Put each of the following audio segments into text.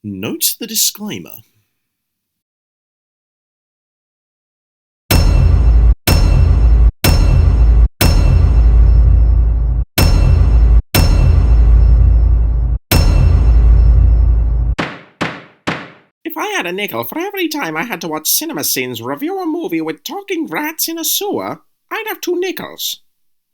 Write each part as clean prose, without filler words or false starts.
Note the disclaimer. If I had a nickel for every time I had to watch CinemaSins review a movie with talking rats in a sewer, I'd have 2 nickels.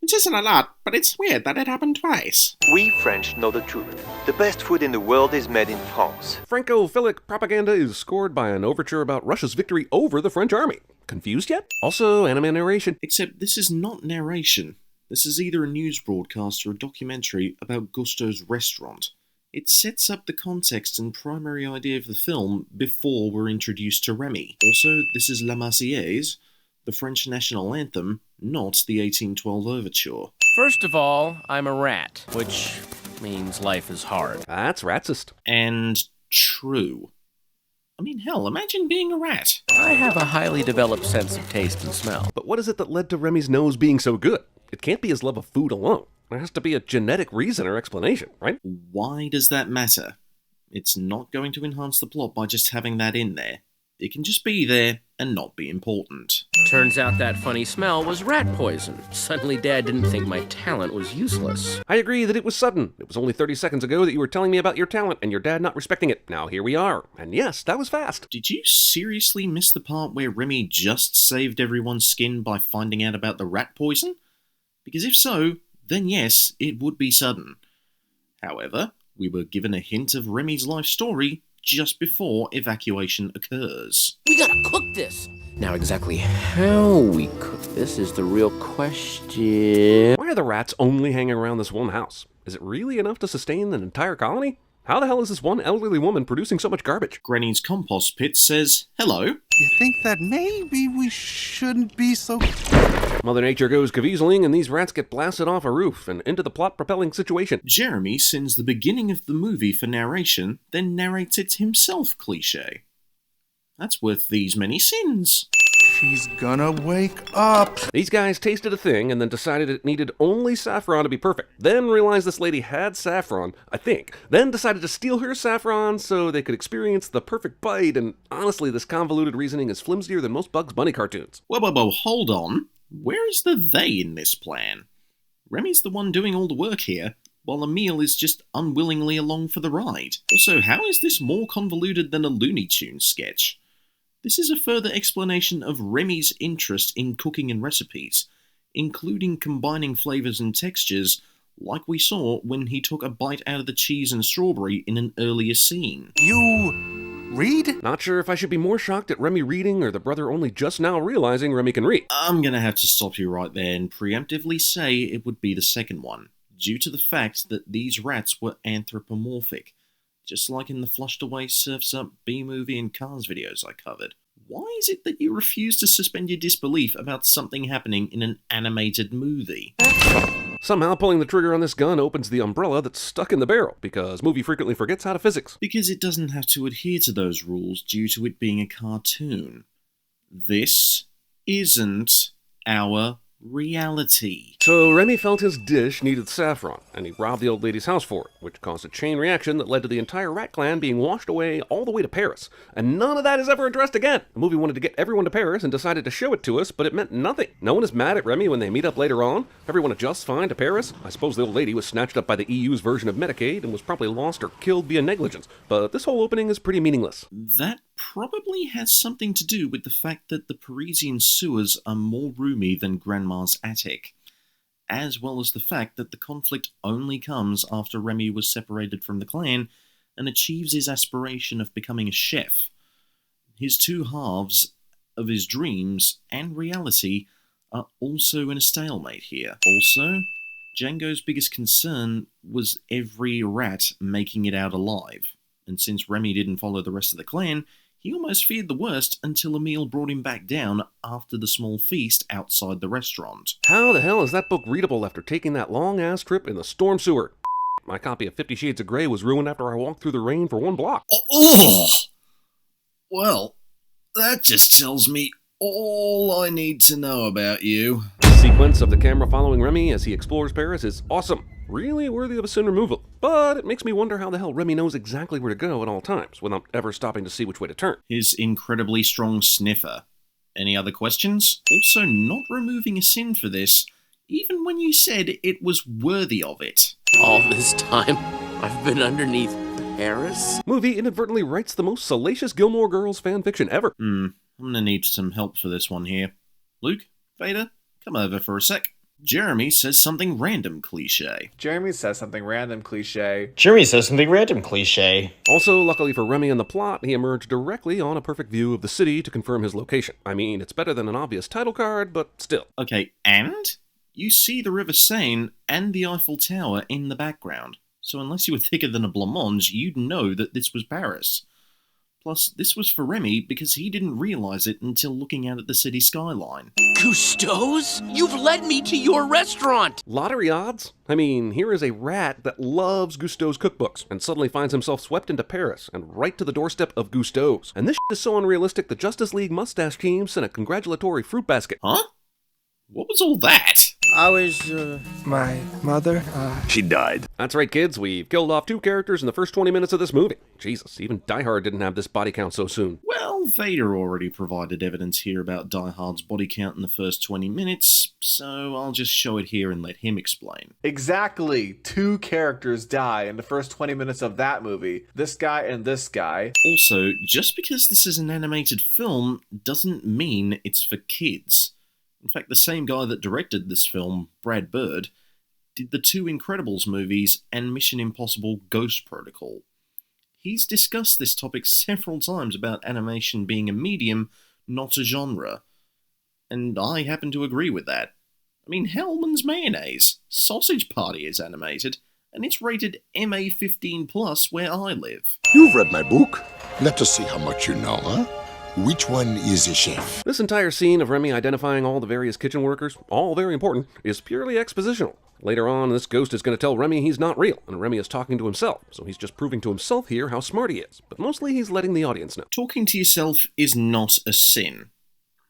Which isn't a lot, but it's weird that it happened twice. We French know the truth. The best food in the world is made in France. Francophilic propaganda is scored by an overture about Russia's victory over the French army. Confused yet? Also, anime narration. Except this is not narration. This is either a news broadcast or a documentary about Gusteau's restaurant. It sets up the context and primary idea of the film before we're introduced to Remy. Also, this is La Marseillaise, the French national anthem, not the 1812 overture. First of all, I'm a rat, which means life is hard. That's ratsist. And true. I mean, hell, imagine being a rat. I have a highly developed sense of taste and smell. But what is it that led to Remy's nose being so good? It can't be his love of food alone. There has to be a genetic reason or explanation, right? Why does that matter? It's not going to enhance the plot by just having that in there. It can just be there and not be important. Turns out that funny smell was rat poison. Suddenly Dad didn't think my talent was useless. I agree that it was sudden. It was only 30 seconds ago that you were telling me about your talent and your dad not respecting it. Now here we are. And yes, that was fast. Did you seriously miss the part where Remy just saved everyone's skin by finding out about the rat poison? Because if so, then yes, it would be sudden. However, we were given a hint of Remy's life story just before evacuation occurs. We gotta cook this! Now exactly how we cook this is the real question. Why are the rats only hanging around this one house? Is it really enough to sustain an entire colony? How the hell is this one elderly woman producing so much garbage? Granny's compost pit says, hello. You think that maybe we shouldn't be so... Mother Nature goes caviezeling and these rats get blasted off a roof and into the plot-propelling situation. Jeremy sends the beginning of the movie for narration, then narrates it himself cliché. That's worth these many sins. She's gonna wake up. These guys tasted a thing and then decided it needed only saffron to be perfect. Then realized this lady had saffron, I think. Then decided to steal her saffron so they could experience the perfect bite, and honestly, this convoluted reasoning is flimsier than most Bugs Bunny cartoons. Whoa, hold on. Where is the they in this plan? Remy's the one doing all the work here, while Emile is just unwillingly along for the ride. Also, how is this more convoluted than a Looney Tunes sketch? This is a further explanation of Remy's interest in cooking and recipes, including combining flavors and textures, like we saw when he took a bite out of the cheese and strawberry in an earlier scene. You read? Not sure if I should be more shocked at Remy reading or the brother only just now realizing Remy can read. I'm gonna have to stop you right there and preemptively say it would be the second one, due to the fact that these rats were anthropomorphic, just like in the Flushed Away Surf's Up B-movie and Cars videos I covered. Why is it that you refuse to suspend your disbelief about something happening in an animated movie? Somehow pulling the trigger on this gun opens the umbrella that's stuck in the barrel, because movie frequently forgets how to physics. Because it doesn't have to adhere to those rules due to it being a cartoon. This isn't our reality. So Remy felt his dish needed saffron, and he robbed the old lady's house for it, which caused a chain reaction that led to the entire rat clan being washed away all the way to Paris. And none of that is ever addressed again. The movie wanted to get everyone to Paris and decided to show it to us, but it meant nothing. No one is mad at Remy when they meet up later on. Everyone adjusts fine to Paris. I suppose the old lady was snatched up by the EU's version of Medicaid and was probably lost or killed via negligence, but this whole opening is pretty meaningless. That probably has something to do with the fact that the Parisian sewers are more roomy than Grandma's attic, as well as the fact that the conflict only comes after Remy was separated from the clan and achieves his aspiration of becoming a chef. His two halves of his dreams and reality are also in a stalemate here. Also, Django's biggest concern was every rat making it out alive, and since Remy didn't follow the rest of the clan, he almost feared the worst until Emile brought him back down after the small feast outside the restaurant. How the hell is that book readable after taking that long-ass trip in the storm sewer? My copy of 50 Shades of Grey was ruined after I walked through the rain for 1 block. Oh! Well, that just tells me all I need to know about you. The sequence of the camera following Remy as he explores Paris is awesome. Really worthy of a sin removal. But it makes me wonder how the hell Remy knows exactly where to go at all times, without ever stopping to see which way to turn. His incredibly strong sniffer. Any other questions? Also, not removing a sin for this, even when you said it was worthy of it. All this time, I've been underneath Paris? Movie inadvertently writes the most salacious Gilmore Girls fanfiction ever. I'm gonna need some help for this one here. Luke, Vader, come over for a sec. Jeremy says something random cliche. Jeremy says something random cliche. Also, luckily for Remy and the plot, he emerged directly on a perfect view of the city to confirm his location. I mean, it's better than an obvious title card, but still. Okay, and? You see the River Seine and the Eiffel Tower in the background. So unless you were thicker than a blancmange, you'd know that this was Paris. Plus, this was for Remy because he didn't realise it until looking out at the city skyline. Gusteau's? You've led me to your restaurant! Lottery odds? I mean, here is a rat that loves Gusteau's cookbooks and suddenly finds himself swept into Paris and right to the doorstep of Gusteau's. And this shit is so unrealistic the Justice League mustache team sent a congratulatory fruit basket. Huh? What was all that? My mother, She died. That's right, kids. We've killed off 2 characters in the first 20 minutes of this movie. Jesus, even Die Hard didn't have this body count so soon. Well, Vader already provided evidence here about Die Hard's body count in the first 20 minutes, so I'll just show it here and let him explain. Exactly. 2 characters die in the first 20 minutes of that movie. This guy and this guy. Also, just because this is an animated film doesn't mean it's for kids. In fact, the same guy that directed this film, Brad Bird, did the 2 Incredibles movies and Mission Impossible Ghost Protocol. He's discussed this topic several times about animation being a medium, not a genre. And I happen to agree with that. I mean, Hellman's Mayonnaise, Sausage Party is animated, and it's rated MA15+ where I live. You've read my book. Let us see how much you know, huh? Which one is a chef? This entire scene of Remy identifying all the various kitchen workers, all very important, is purely expositional. Later on, this ghost is going to tell Remy he's not real, and Remy is talking to himself, so he's just proving to himself here how smart he is. But mostly he's letting the audience know. Talking to yourself is not a sin.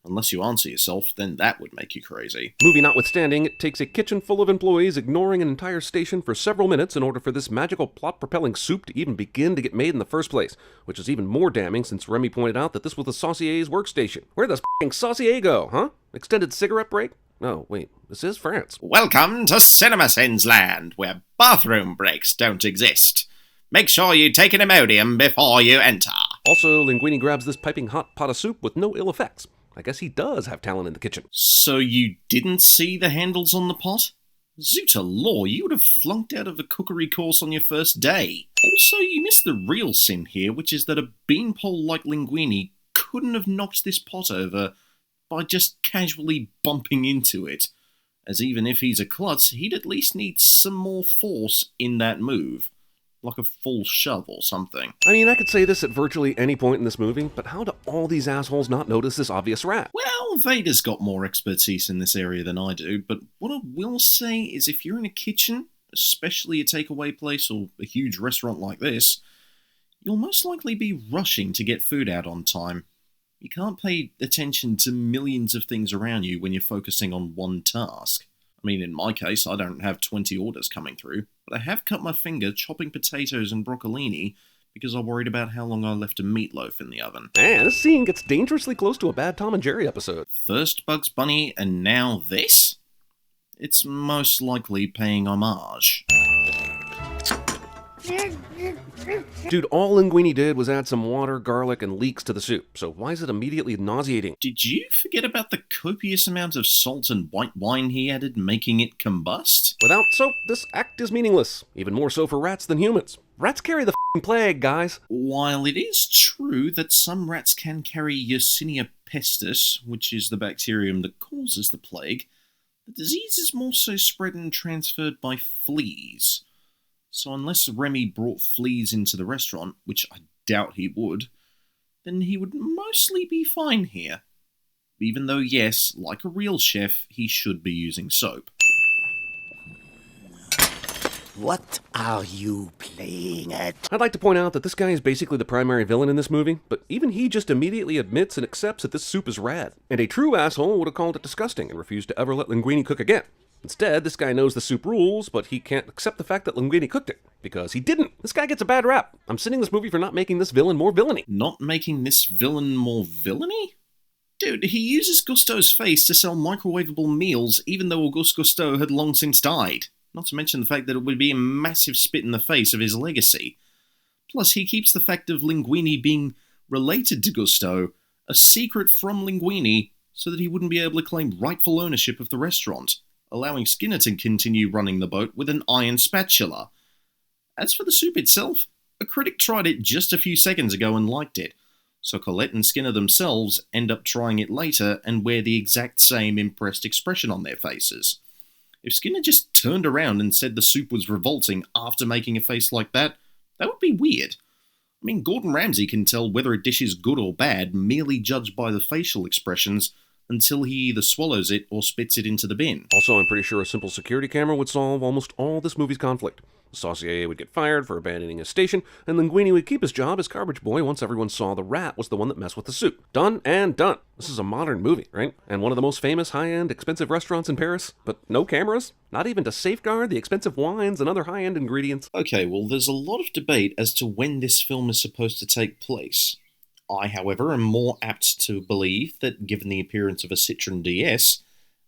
Unless you answer yourself, then that would make you crazy. Movie notwithstanding, it takes a kitchen full of employees ignoring an entire station for several minutes in order for this magical plot-propelling soup to even begin to get made in the first place, which is even more damning since Remy pointed out that this was the Saucier's workstation. Where does f***ing Saucier go, huh? Extended cigarette break? Oh, wait, this is France. Welcome to CinemaSins land, where bathroom breaks don't exist. Make sure you take an Imodium before you enter. Also, Linguini grabs this piping hot pot of soup with no ill effects. I guess he does have talent in the kitchen. So you didn't see the handles on the pot? Zoota law, you would have flunked out of a cookery course on your first day. Also, you missed the real sin here, which is that a beanpole like Linguini couldn't have knocked this pot over by just casually bumping into it. As even if he's a klutz, he'd at least need some more force in that move. Like a full shove or something. I mean, I could say this at virtually any point in this movie, but how do all these assholes not notice this obvious rat? Well, Vader's got more expertise in this area than I do, but what I will say is if you're in a kitchen, especially a takeaway place or a huge restaurant like this, you'll most likely be rushing to get food out on time. You can't pay attention to millions of things around you when you're focusing on one task. I mean, in my case, I don't have 20 orders coming through, but I have cut my finger chopping potatoes and broccolini because I worried about how long I left a meatloaf in the oven. Man, this scene gets dangerously close to a bad Tom and Jerry episode. First Bugs Bunny and now this? It's most likely paying homage. Dude, all Linguini did was add some water, garlic, and leeks to the soup, so why is it immediately nauseating? Did you forget about the copious amount of salt and white wine he added, making it combust? Without soap, this act is meaningless. Even more so for rats than humans. Rats carry the f***ing plague, guys. While it is true that some rats can carry Yersinia pestis, which is the bacterium that causes the plague, the disease is more so spread and transferred by fleas. So unless Remy brought fleas into the restaurant, which I doubt he would, then he would mostly be fine here. Even though, yes, like a real chef, he should be using soap. What are you playing at? I'd like to point out that this guy is basically the primary villain in this movie, but even he just immediately admits and accepts that this soup is rad. And a true asshole would have called it disgusting and refused to ever let Linguini cook again. Instead, this guy knows the soup rules, but he can't accept the fact that Linguini cooked it, because he didn't. This guy gets a bad rap. I'm sending this movie for not making this villain more villainy. Not making this villain more villainy? Dude, he uses Gusteau's face to sell microwavable meals even though Auguste Gusteau had long since died. Not to mention the fact that it would be a massive spit in the face of his legacy. Plus, he keeps the fact of Linguini being related to Gusteau a secret from Linguini so that he wouldn't be able to claim rightful ownership of the restaurant, allowing Skinner to continue running the boat with an iron spatula. As for the soup itself, a critic tried it just a few seconds ago and liked it, so Colette and Skinner themselves end up trying it later and wear the exact same impressed expression on their faces. If Skinner just turned around and said the soup was revolting after making a face like that, that would be weird. I mean, Gordon Ramsay can tell whether a dish is good or bad merely judged by the facial expressions until he either swallows it or spits it into the bin. Also, I'm pretty sure a simple security camera would solve almost all this movie's conflict. Saucier would get fired for abandoning his station, and Linguini would keep his job as garbage boy once everyone saw the rat was the one that messed with the soup. Done and done. This is a modern movie, right? And one of the most famous high-end expensive restaurants in Paris, but no cameras? Not even to safeguard the expensive wines and other high-end ingredients? Okay, well, there's a lot of debate as to when this film is supposed to take place. I, however, am more apt to believe that given the appearance of a Citroën DS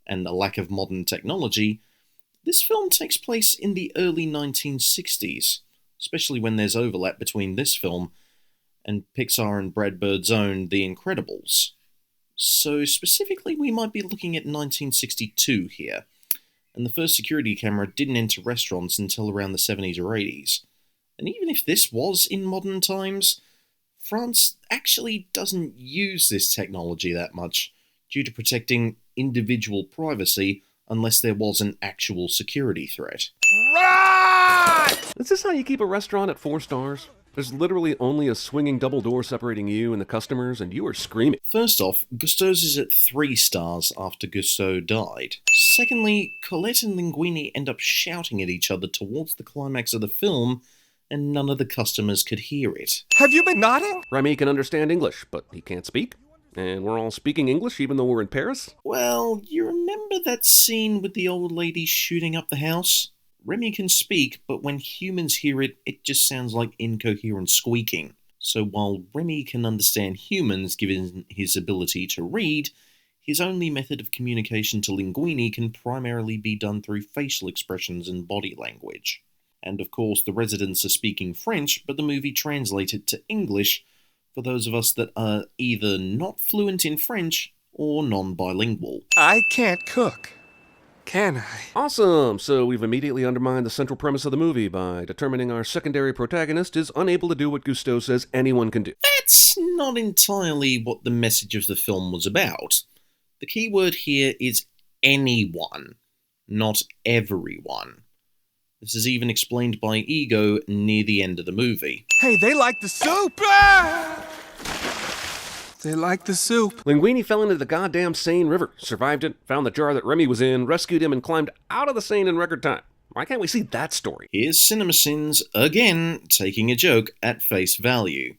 and the lack of modern technology, this film takes place in the early 1960s, especially when there's overlap between this film and Pixar and Brad Bird's own The Incredibles. So specifically, we might be looking at 1962 here, and the first security camera didn't enter restaurants until around the 70s or 80s. And even if this was in modern times, France actually doesn't use this technology that much, due to protecting individual privacy unless there was an actual security threat. Right! Is this how you keep a restaurant at 4 stars? There's literally only a swinging double door separating you and the customers, and you are screaming. First off, Gusteau's is at 3 stars after Gusteau died. Secondly, Colette and Linguini end up shouting at each other towards the climax of the film, and none of the customers could hear it. Have you been nodding? Remy can understand English, but he can't speak. And we're all speaking English even though we're in Paris? Well, you remember that scene with the old lady shooting up the house? Remy can speak, but when humans hear it, it just sounds like incoherent squeaking. So while Remy can understand humans given his ability to read, his only method of communication to Linguini can primarily be done through facial expressions and body language. And of course, the residents are speaking French, but the movie translated to English for those of us that are either not fluent in French or non-bilingual. I can't cook, can I? Awesome! So we've immediately undermined the central premise of the movie by determining our secondary protagonist is unable to do what Gusteau says anyone can do. That's not entirely what the message of the film was about. The key word here is anyone, not everyone. This is even explained by Ego near the end of the movie. Hey, they like the soup! Ah! They like the soup. Linguini fell into the goddamn Seine River, survived it, found the jar that Remy was in, rescued him, and climbed out of the Seine in record time. Why can't we see that story? Here's CinemaSins, again, taking a joke at face value.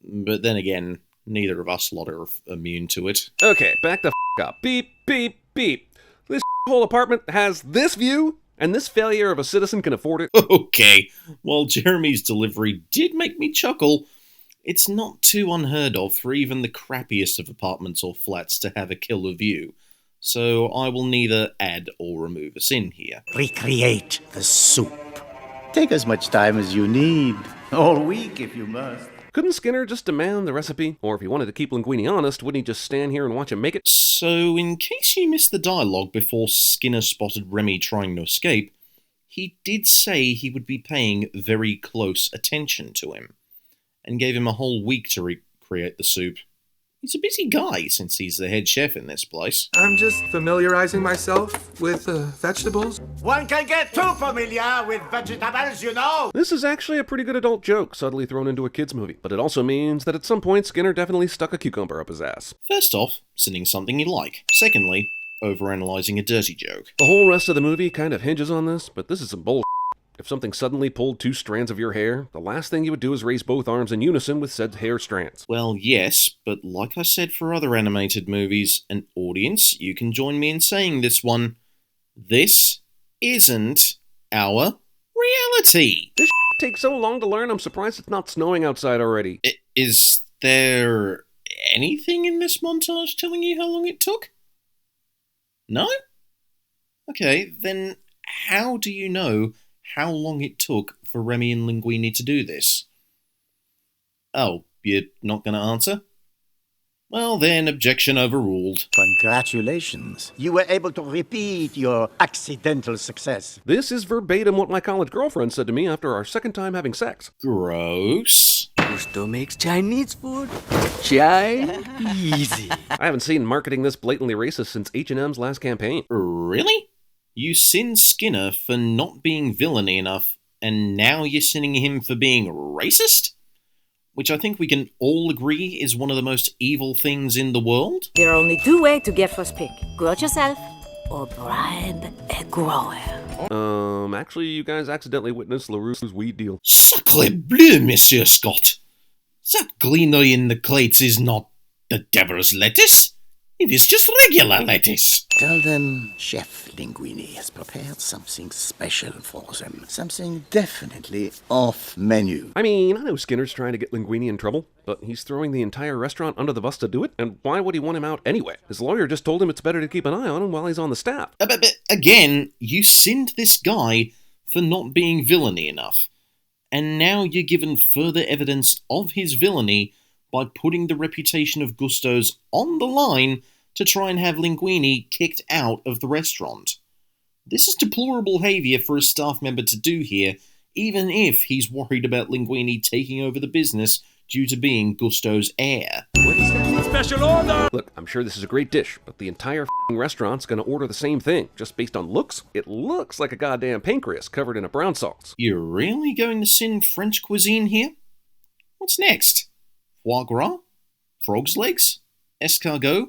But then again, neither of us lot are immune to it. Okay, back the up. Beep, beep, beep. This whole apartment has this view? And this failure of a citizen can afford it? Okay, while Jeremy's delivery did make me chuckle, it's not too unheard of for even the crappiest of apartments or flats to have a killer view, so I will neither add or remove a sin here. Recreate the soup. Take as much time as you need. All week if you must. Couldn't Skinner just demand the recipe? Or if he wanted to keep Linguini honest, wouldn't he just stand here and watch him make it? So, in case you missed the dialogue before Skinner spotted Remy trying to escape, he did say he would be paying very close attention to him, and gave him a whole week to recreate the soup. He's a busy guy since he's the head chef in this place. I'm just familiarizing myself with vegetables. One can get too familiar with vegetables, you know. This is actually a pretty good adult joke, subtly thrown into a kid's movie, but it also means that at some point Skinner definitely stuck a cucumber up his ass. First off, sending something you like. Secondly, overanalyzing a dirty joke. The whole rest of the movie kind of hinges on this, but this is some bull. If something suddenly pulled 2 strands of your hair, the last thing you would do is raise both arms in unison with said hair strands. Well, yes, but like I said for other animated movies, an audience, you can join me in saying this one, This isn't our reality. This takes so long to learn, I'm surprised it's not snowing outside already. Is there anything in this montage telling you how long it took? No? Okay, then how do you know how long it took for Remy and Linguini to do this? Oh, you're not going to answer? Well then, objection overruled. Congratulations. You were able to repeat your accidental success. This is verbatim what my college girlfriend said to me after our second time having sex. Gross. Gusteau makes Chinese food. Chinese. I haven't seen marketing this blatantly racist since H&M's last campaign. Really? You sinned Skinner for not being villainy enough, and now you're sinning him for being racist? Which I think we can all agree is one of the most evil things in the world? There are only two ways to get first pick. Grow it yourself, or bribe a grower. Actually, you guys accidentally witnessed LaRue's weed deal. Sacre bleu, Monsieur Scott! That greenery in the crates is not the devil's lettuce. It is just regular lettuce. Tell them Chef Linguini has prepared something special for them. Something definitely off menu. I mean, I know Skinner's trying to get Linguini in trouble, but he's throwing the entire restaurant under the bus to do it, and why would he want him out anyway? His lawyer just told him it's better to keep an eye on him while he's on the staff. But again, you sinned this guy for not being villainy enough, and now you're given further evidence of his villainy by putting the reputation of Gusteau's on the line to try and have Linguini kicked out of the restaurant. This is deplorable behaviour for a staff member to do here, even if he's worried about Linguini taking over the business due to being Gusteau's heir. Special order! Look, I'm sure this is a great dish, but the entire f***ing restaurant's gonna order the same thing, just based on looks. It looks like a goddamn pancreas covered in a brown sauce. You're really going to sin French cuisine here? What's next? Foie gras? Frog's legs? Escargot?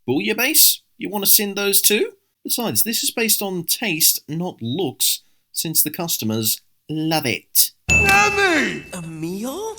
Bouillabaisse? You want to sin those too? Besides, this is based on taste, not looks, since the customers love it. Remy! A meal?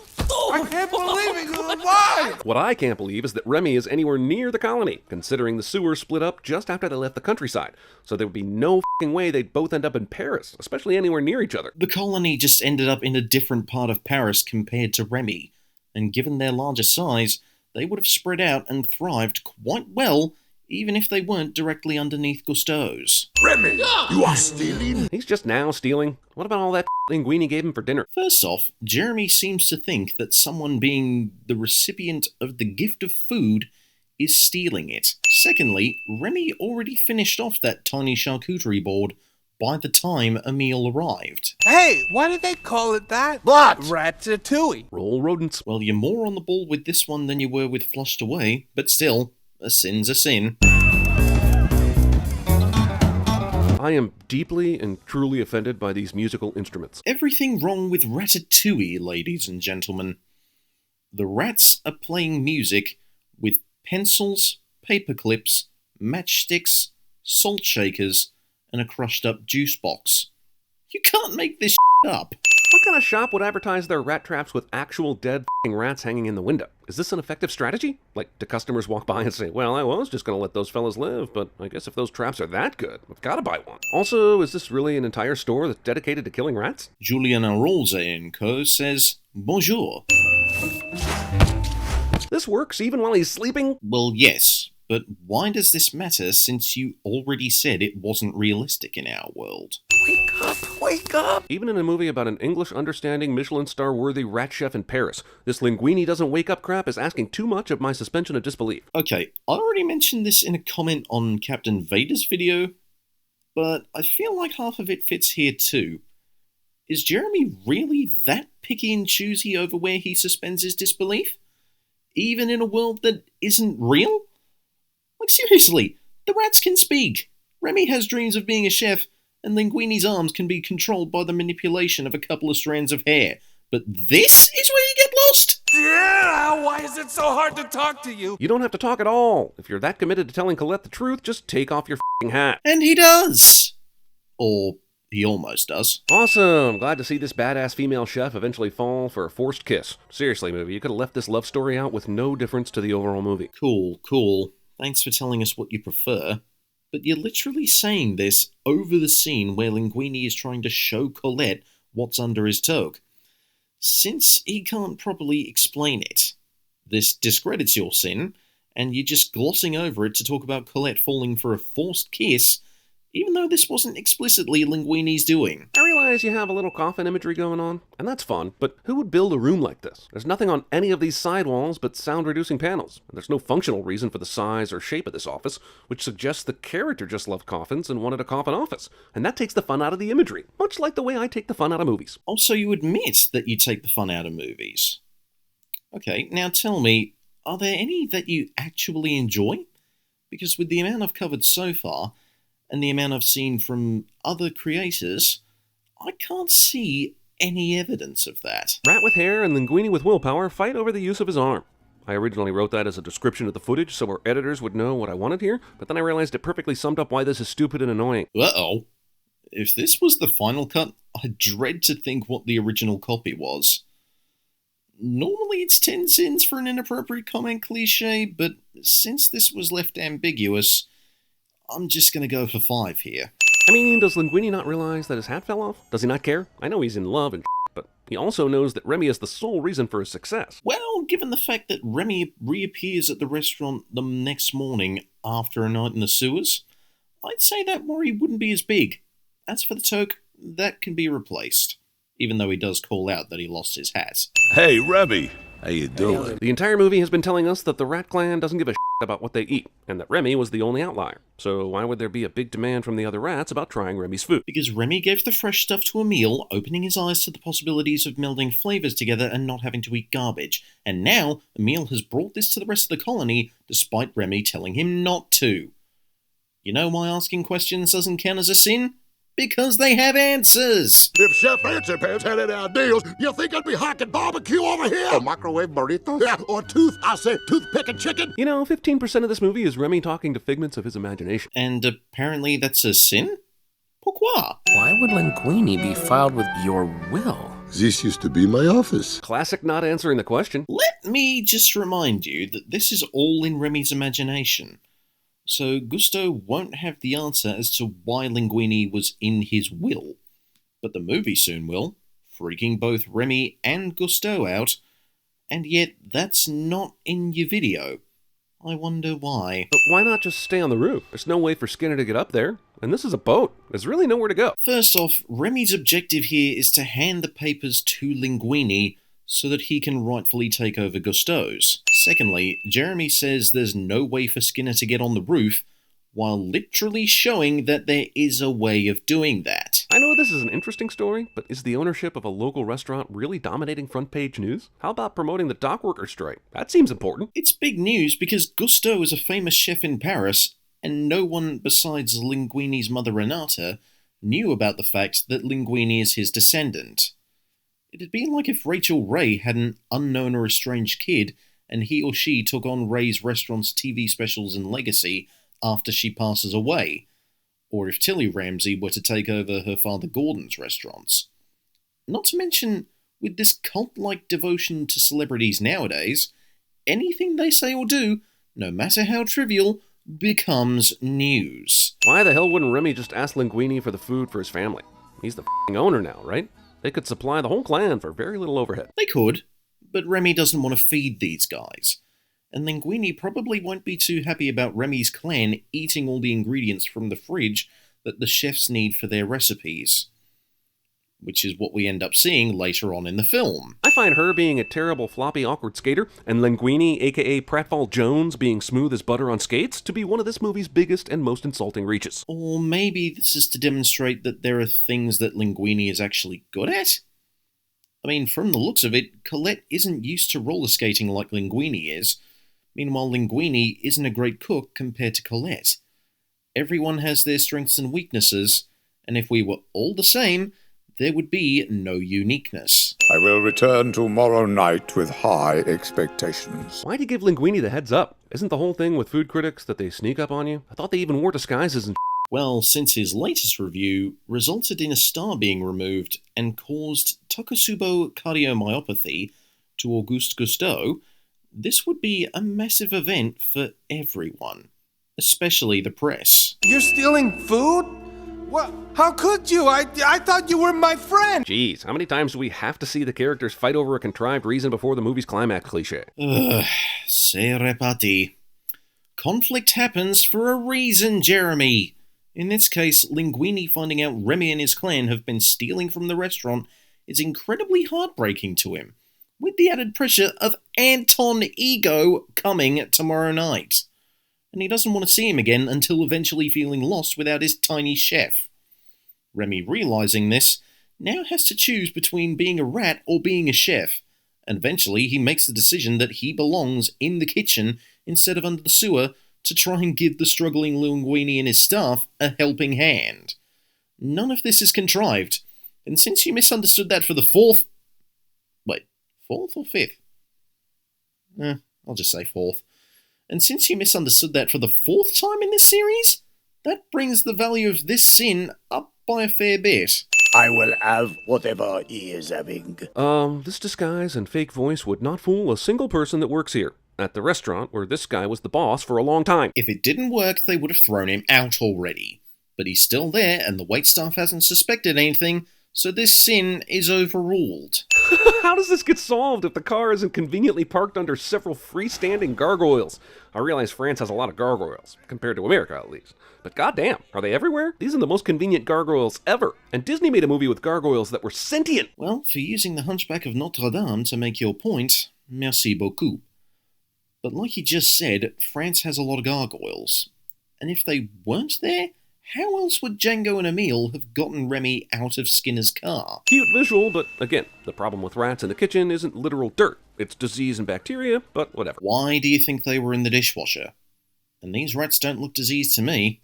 I can't believe it! Why? What I can't believe is that Remy is anywhere near the colony, considering the sewer split up just after they left the countryside, so there would be no f***ing way they'd both end up in Paris, especially anywhere near each other. The colony just ended up in a different part of Paris compared to Remy, and given their larger size, they would have spread out and thrived quite well, even if they weren't directly underneath Gusteau's. Remy, you are stealing? He's just now stealing. What about all that Linguini gave him for dinner? First off, Jeremy seems to think that someone being the recipient of the gift of food is stealing it. Secondly, Remy already finished off that tiny charcuterie board by the time a meal arrived. Hey, why did they call it that? What? Ratatouille. Roll rodents. Well, you're more on the ball with this one than you were with Flushed Away, but still, a sin's a sin. I am deeply and truly offended by these musical instruments. Everything wrong with Ratatouille, ladies and gentlemen. The rats are playing music with pencils, paper clips, matchsticks, salt shakers, and a crushed up juice box. You can't make this up. What kind of shop would advertise their rat traps with actual dead f***ing rats hanging in the window? Is this an effective strategy? Like, do customers walk by and say, well, I was just gonna let those fellas live, but I guess if those traps are that good, I've gotta buy one. Also, is this really an entire store that's dedicated to killing rats? Julien Arolze & Co. says, bonjour. This works even while he's sleeping? Well, yes, but why does this matter since you already said it wasn't realistic in our world? Wake up, wake up! Even in a movie about an English-understanding, Michelin star-worthy rat chef in Paris, this Linguini doesn't wake up crap is asking too much of my suspension of disbelief. Okay, I already mentioned this in a comment on Captain Vader's video, but I feel like half of it fits here too. Is Jeremy really that picky and choosy over where he suspends his disbelief? Even in a world that isn't real? Like seriously, the rats can speak. Remy has dreams of being a chef, and Linguini's arms can be controlled by the manipulation of a couple of strands of hair. But this is where you get lost? Yeah, why is it so hard to talk to you? You don't have to talk at all. If you're that committed to telling Colette the truth, just take off your f***ing hat. And he does. Or he almost does. Awesome! Glad to see this badass female chef eventually fall for a forced kiss. Seriously, movie, you could have left this love story out with no difference to the overall movie. Cool, cool. Thanks for telling us what you prefer. but you're literally saying this over the scene where Linguini is trying to show Colette what's under his toque. Since he can't properly explain it, this discredits your sin, and you're just glossing over it to talk about Colette falling for a forced kiss, even though this wasn't explicitly Linguini's doing. I realize you have a little coffin imagery going on, and that's fun, but who would build a room like this? There's nothing on any of these sidewalls but sound-reducing panels, and there's no functional reason for the size or shape of this office, which suggests the character just loved coffins and wanted a coffin office, and that takes the fun out of the imagery, much like the way I take the fun out of movies. Also, you admit that you take the fun out of movies. Okay, now tell me, are there any that you actually enjoy? Because with the amount I've covered so far, and the amount I've seen from other creators, I can't see any evidence of that. Rat with hair and Linguini with willpower fight over the use of his arm. I originally wrote that as a description of the footage so our editors would know what I wanted here, but then I realized it perfectly summed up why this is stupid and annoying. Uh-oh. If this was the final cut, I dread to think what the original copy was. Normally it's 10 sins for an inappropriate comment cliche, but since this was left ambiguous, I'm just gonna go for 5 here. I mean, does Linguini not realize that his hat fell off? Does he not care? I know he's in love and but he also knows that Remy is the sole reason for his success. Well, given the fact that Remy reappears at the restaurant the next morning after a night in the sewers, I'd say that worry wouldn't be as big. As for the toque, that can be replaced, even though he does call out that he lost his hat. Hey, Remy, how you doing? The entire movie has been telling us that the rat clan doesn't give a about what they eat, and that Remy was the only outlier. So why would there be a big demand from the other rats about trying Remy's food? Because Remy gave the fresh stuff to Emile, opening his eyes to the possibilities of melding flavors together and not having to eat garbage. And now, Emile has brought this to the rest of the colony, despite Remy telling him not to. You know why asking questions doesn't count as a sin? Because they have answers! If Chef Fancy Pants had any ideas, you think I'd be hocking barbecue over here? Or microwave burritos? Yeah, or toothpicking chicken? You know, 15% of this movie is Remy talking to figments of his imagination. And apparently that's a sin? Pourquoi? Why would Linguini be filed with your will? This used to be my office. Classic not answering the question. Let me just remind you that this is all in Remy's imagination. So Gusteau won't have the answer as to why Linguini was in his will. But the movie soon will, freaking both Remy and Gusteau out, and yet that's not in your video. I wonder why. But why not just stay on the roof? There's no way for Skinner to get up there, and this is a boat. There's really nowhere to go. First off, Remy's objective here is to hand the papers to Linguini so that he can rightfully take over Gusteau's. Secondly, Jeremy says there's no way for Skinner to get on the roof, while literally showing that there is a way of doing that. I know this is an interesting story, but is the ownership of a local restaurant really dominating front page news? How about promoting the dock worker strike? That seems important. It's big news because Gusteau is a famous chef in Paris, and no one besides Linguini's mother Renata knew about the fact that Linguini is his descendant. It'd be like if Rachel Ray had an unknown or estranged kid, and he or she took on Ray's restaurant's TV specials and legacy after she passes away, or if Tilly Ramsay were to take over her father Gordon's restaurants. Not to mention, with this cult-like devotion to celebrities nowadays, anything they say or do, no matter how trivial, becomes news. Why the hell wouldn't Remy just ask Linguini for the food for his family? He's the f***ing owner now, right? They could supply the whole clan for very little overhead. They could, but Remy doesn't want to feed these guys. And Linguini probably won't be too happy about Remy's clan eating all the ingredients from the fridge that the chefs need for their recipes. Which is what we end up seeing later on in the film. I find her being a terrible, floppy, awkward skater, and Linguini, aka Pratfall Jones, being smooth as butter on skates, to be one of this movie's biggest and most insulting reaches. Or maybe this is to demonstrate that there are things that Linguini is actually good at? I mean, from the looks of it, Colette isn't used to roller skating like Linguini is. Meanwhile, Linguini isn't a great cook compared to Colette. Everyone has their strengths and weaknesses, and if we were all the same, there would be no uniqueness. I will return tomorrow night with high expectations. Why'd you give Linguini the heads up? Isn't the whole thing with food critics that they sneak up on you? I thought they even wore disguises and Well, since his latest review resulted in a star being removed and caused Takotsubo cardiomyopathy to Auguste Gusteau, this would be a massive event for everyone. especially the press. You're stealing food? What? How could you? I thought you were my friend! Jeez, how many times do we have to see the characters fight over a contrived reason before the movie's climax cliche? Ugh, c'est reparti. Conflict happens for a reason, Jeremy. In this case, Linguini finding out Remy and his clan have been stealing from the restaurant is incredibly heartbreaking to him, with the added pressure of Anton Ego coming tomorrow night. And he doesn't want to see him again until eventually feeling lost without his tiny chef. Remy, realizing this, now has to choose between being a rat or being a chef, and eventually he makes the decision that he belongs in the kitchen instead of under the sewer to try and give the struggling Linguini and his staff a helping hand. None of this is contrived, and since you misunderstood that for the fourth or fifth? I'll just say fourth. And since you misunderstood that for the fourth time in this series, that brings the value of this sin up by a fair bit. I will have whatever he is having. This disguise and fake voice would not fool a single person that works here, at the restaurant where this guy was the boss for a long time. If it didn't work, they would have thrown him out already. But he's still there, and the waitstaff hasn't suspected anything, so this sin is overruled. How does this get solved if the car isn't conveniently parked under several freestanding gargoyles? I realize France has a lot of gargoyles, compared to America at least. But goddamn, are they everywhere? These are the most convenient gargoyles ever. And Disney made a movie with gargoyles that were sentient. Well, for using the Hunchback of Notre Dame to make your point, merci beaucoup. But like you just said, France has a lot of gargoyles. And if they weren't there, how else would Django and Emile have gotten Remy out of Skinner's car? Cute visual, but again, the problem with rats in the kitchen isn't literal dirt. It's disease and bacteria, but whatever. Why do you think they were in the dishwasher? And these rats don't look diseased to me.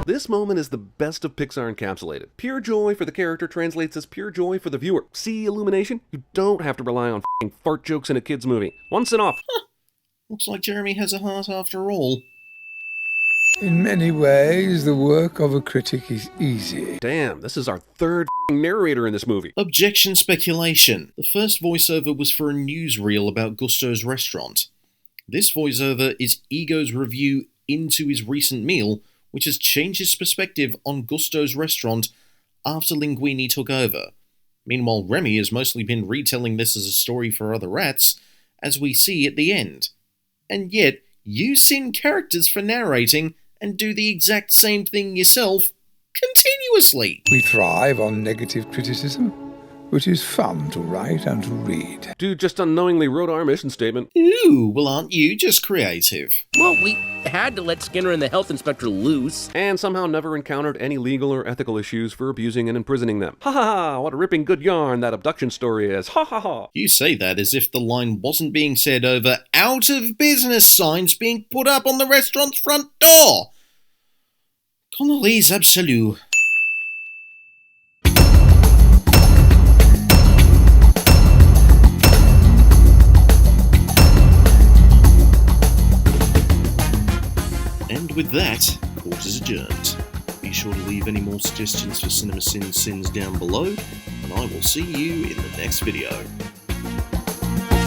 This moment is the best of Pixar encapsulated. Pure joy for the character translates as pure joy for the viewer. See Illumination? You don't have to rely on f***ing fart jokes in a kid's movie. Once and off. Looks like Jeremy has a heart after all. In many ways, the work of a critic is easy. Damn, this is our third narrator in this movie. Objection speculation. The first voiceover was for a newsreel about Gusteau's restaurant. This voiceover is Ego's review into his recent meal, which has changed his perspective on Gusteau's restaurant after Linguini took over. Meanwhile, Remy has mostly been retelling this as a story for other rats, as we see at the end. And yet, you sin characters for narrating and do the exact same thing yourself continuously. We thrive on negative criticism, which is fun to write and to read. Dude just unknowingly wrote our mission statement. Ooh, well aren't you just creative? Well, we had to let Skinner and the health inspector loose. And somehow never encountered any legal or ethical issues for abusing and imprisoning them. Ha ha ha, what a ripping good yarn that abduction story is. Ha ha ha. You say that as if the line wasn't being said over out of business signs being put up on the restaurant's front door. Conneries absolue. And with that, court is adjourned. Be sure to leave any more suggestions for CinemaSins sins down below, and I will see you in the next video.